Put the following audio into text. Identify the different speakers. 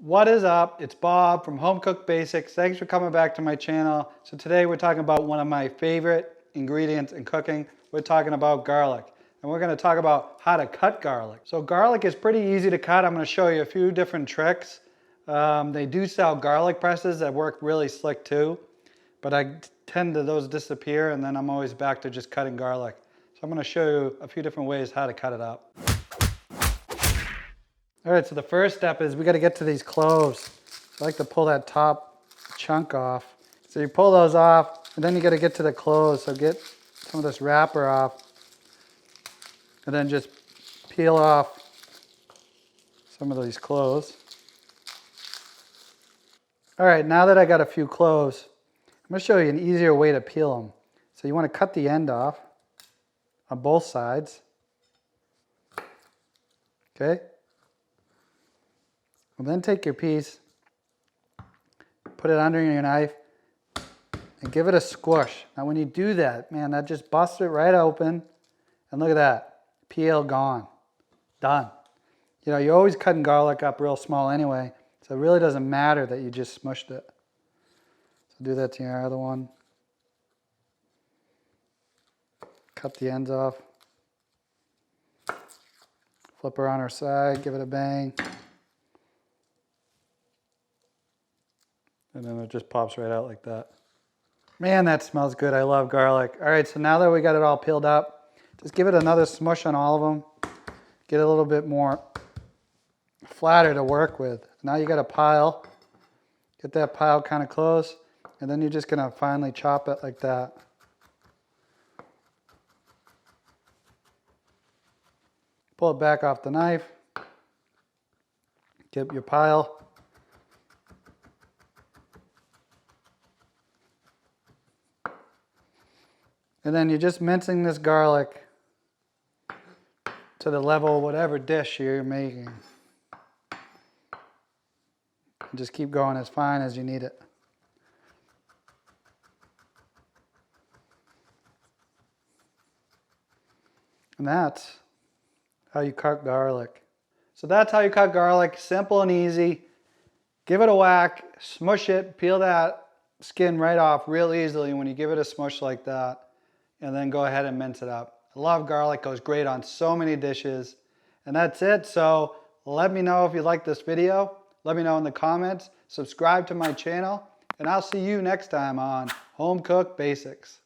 Speaker 1: What is up? It's Bob from Home Cook Basics. Thanks for coming back to my channel. So today we're talking about one of my favorite ingredients in cooking. We're talking about garlic. And we're going to talk about how to cut garlic. So garlic is pretty easy to cut. I'm going to show you a few different tricks. They do sell garlic presses that work really slick too. But I tend to those disappear and then I'm always back to just cutting garlic. So I'm going to show you a few different ways how to cut it up. All right, so the first step is we got to get to these cloves. So I like to pull that top chunk off. So you pull those off, and then you got to get to the cloves. So get some of this wrapper off, and then just peel off some of these cloves. All right, now that I got a few cloves, I'm going to show you an easier way to peel them. So you want to cut the end off on both sides. Okay? And then take your piece, put it under your knife, and give it a squish. Now when you do that, man, that just busts it right open. And look at that, peel gone, done. You know, you're always cutting garlic up real small anyway, so it really doesn't matter that you just smushed it. So do that to your other one. Cut the ends off. Flip her on her side, give it a bang. And then it just pops right out like that. Man, that smells good. I love garlic. All right, so now that we got it all peeled up, just give it another smush on all of them. Get a little bit more flatter to work with. Now you got a pile. Get that pile kind of close. And then you're just going to finely chop it like that. Pull it back off the knife. Get your pile. And then you're just mincing this garlic to the level of whatever dish you're making. And just keep going as fine as you need it. And that's how you cut garlic. So that's how you cut garlic, simple and easy. Give it a whack, smush it, peel that skin right off real easily when you give it a smush like that. And then go ahead and mince it up. I love garlic, goes great on so many dishes. And that's it. So let me know if you like this video. Let me know in the comments. Subscribe to my channel. And I'll see you next time on Home Cook Basics.